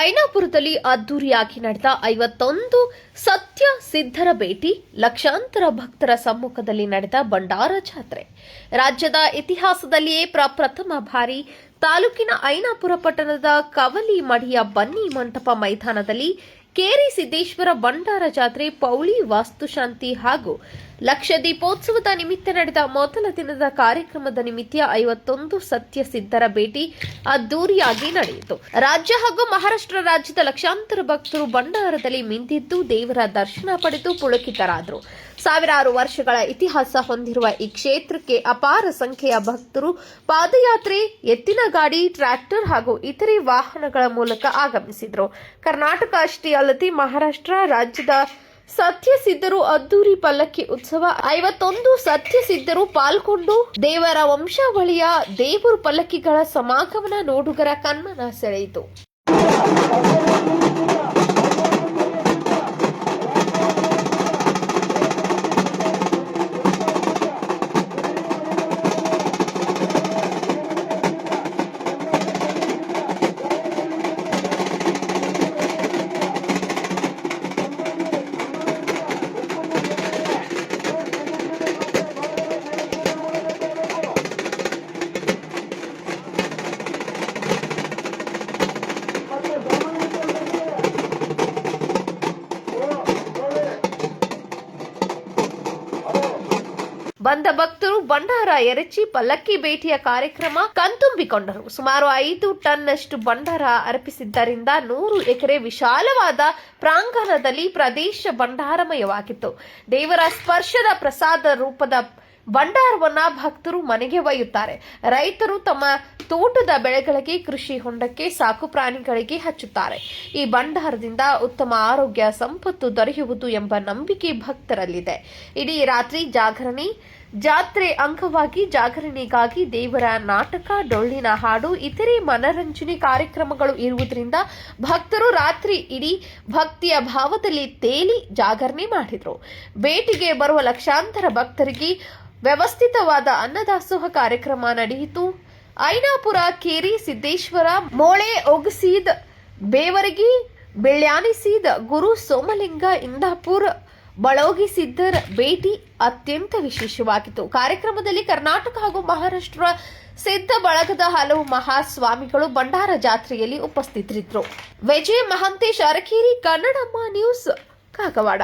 ಐನಾಪುರದಲ್ಲಿ ಅದ್ದೂರಿಯಾಗಿ ನಡೆದ 51 ಸತ್ಯ ಸಿದ್ಧರ ಭೇಟಿ, ಲಕ್ಷಾಂತರ ಭಕ್ತರ ಸಮ್ಮುಖದಲ್ಲಿ ನಡೆದ ಭಂಡಾರ ಜಾತ್ರೆ. ರಾಜ್ಯದ ಇತಿಹಾಸದಲ್ಲಿಯೇ ಪ್ರಪ್ರಥಮ ಬಾರಿ ತಾಲೂಕಿನ ಐನಾಪುರ ಪಟ್ಟಣದ ಕವಲಿ ಮಡಿಯ ಬನ್ನಿ ಮಂಟಪ ಮೈದಾನದಲ್ಲಿ ಕೇರಿ ಸಿದ್ದೇಶ್ವರ ಭಂಡಾರ ಜಾತ್ರೆ, ಪೌಳಿ ವಾಸ್ತುಶಾಂತಿ ಹಾಗೂ ಲಕ್ಷ ದೀಪೋತ್ಸವದ ನಿಮಿತ್ತ ನಡೆದ ಮೊದಲ ದಿನದ ಕಾರ್ಯಕ್ರಮದ ನಿಮಿತ್ತ 51 ಸತ್ಯ ಸಿದ್ಧರ ಭೇಟಿ ಅದ್ದೂರಿಯಾಗಿ ನಡೆಯಿತು. ರಾಜ್ಯ ಹಾಗೂ ಮಹಾರಾಷ್ಟ್ರ ರಾಜ್ಯದ ಲಕ್ಷಾಂತರ ಭಕ್ತರು ಭಂಡಾರದಲ್ಲಿ ಮಿಂದಿದ್ದು ದೇವರ ದರ್ಶನ ಪಡೆದು ಪುಳಕಿತರಾದರು. ಸಾವಿರಾರು ವರ್ಷಗಳ ಇತಿಹಾಸ ಹೊಂದಿರುವ ಈ ಕ್ಷೇತ್ರಕ್ಕೆ ಅಪಾರ ಸಂಖ್ಯೆಯ ಭಕ್ತರು ಪಾದಯಾತ್ರೆ, ಎತ್ತಿನ ಗಾಡಿ, ಟ್ರ್ಯಾಕ್ಟರ್ ಹಾಗೂ ಇತರೆ ವಾಹನಗಳ ಮೂಲಕ ಆಗಮಿಸಿದರು. ಕರ್ನಾಟಕ ಅಷ್ಟೇ ಅಲ್ಲದೆ ಮಹಾರಾಷ್ಟ್ರ ರಾಜ್ಯದ ಸತ್ಯ ಸಿದ್ಧರು ಅದ್ದೂರಿ ಪಲ್ಲಕ್ಕಿ ಉತ್ಸವ 51 ಸತ್ಯ ಸಿದ್ಧರು ಪಾಲ್ಗೊಂಡು ದೇವರ ವಂಶಾವಳಿಯ ದೇವರು ಪಲ್ಲಕ್ಕಿಗಳ ಸಮಾಗಮನ ನೋಡುಗರ ಕಣ್ಮನ ಸೆಳೆಯಿತು. ಬಂದ ಭಕ್ತರು ಭಂಡಾರ ಎರಚಿ ಪಲ್ಲಕ್ಕಿ ಭೇಟಿಯ ಕಾರ್ಯಕ್ರಮ ಕಣ್ತುಂಬಿಕೊಂಡರು. ಸುಮಾರು 5 ಟನ್ನಷ್ಟು ಭಂಡಾರ ಅರ್ಪಿಸಿದ್ದರಿಂದ 100 ಎಕರೆ ವಿಶಾಲವಾದ ಪ್ರಾಂಗಣದಲ್ಲಿ ಪ್ರದೇಶ ಭಂಡಾರಮಯವಾಗಿತ್ತು. ದೇವರ ಸ್ಪರ್ಶದ ಪ್ರಸಾದ ರೂಪದ ಭಂಡಾರವನ್ನ ಭಕ್ತರು ಮನೆಗೆ ಒಯ್ಯುತ್ತಾರೆ. ರೈತರು ತಮ್ಮ ತೋಟದ ಬೆಳೆಗಳಿಗೆ, ಕೃಷಿ ಹೊಂಡಕ್ಕೆ, ಸಾಕು ಪ್ರಾಣಿಗಳಿಗೆ ಹಚ್ಚುತ್ತಾರೆ. ಈ ಭಂಡಾರದಿಂದ ಉತ್ತಮ ಆರೋಗ್ಯ, ಸಂಪತ್ತು ದೊರೆಯುವುದು ಎಂಬ ನಂಬಿಕೆ ಭಕ್ತರಲ್ಲಿದೆ. ಇಡೀ ರಾತ್ರಿ ಜಾಗರಣೆ, ಜಾತ್ರೆ ಅಂಗವಾಗಿ ಜಾಗರಣೆಗಾಗಿ ದೇವರ ನಾಟಕ, ಡೊಳ್ಳಿನ ಹಾಡು, ಇತರೆ ಮನರಂಜನೆ ಕಾರ್ಯಕ್ರಮಗಳು ಇರುವುದರಿಂದ ಭಕ್ತರು ರಾತ್ರಿ ಇಡೀ ಭಕ್ತಿಯ ಭಾವದಲ್ಲಿ ತೇಲಿ ಜಾಗರಣೆ ಮಾಡಿದರು. ಭೇಟಿಗೆ ಬರುವ ಲಕ್ಷಾಂತರ ಭಕ್ತರಿಗೆ ವ್ಯವಸ್ಥಿತವಾದ ಅನ್ನದಾಸೋಹ ಕಾರ್ಯಕ್ರಮ ನಡೆಯಿತು. ಐನಾಪುರ, ಕೇರಿ ಸಿದ್ದೇಶ್ವರ, ಮೋಳೆ ಒಗಸೀದ್, ಬೇವರಗಿ, ಬೆಳ್ಯಾನಿಸೀದ್, ಗುರು ಸೋಮಲಿಂಗ, ಇಂದಾಪುರ, ಬಳೋಗಿ ಸಿದ್ದರ್ ಭೇಟಿ ಅತ್ಯಂತ ವಿಶೇಷವಾಗಿತ್ತು. ಕಾರ್ಯಕ್ರಮದಲ್ಲಿ ಕರ್ನಾಟಕ ಹಾಗೂ ಮಹಾರಾಷ್ಟ್ರ ಸಿದ್ಧ ಬಳಗದ ಹಲವು ಮಹಾಸ್ವಾಮಿಗಳು ಭಂಡಾರ ಜಾತ್ರೆಯಲ್ಲಿ ಉಪಸ್ಥಿತರಿದ್ದರು. ವಿಜಯ ಮಹಾಂತೇಶ್, ಅರಕೇರಿ, ಕನ್ನಡಮ್ಮ ನ್ಯೂಸ್, ಕಾಗವಾಡ.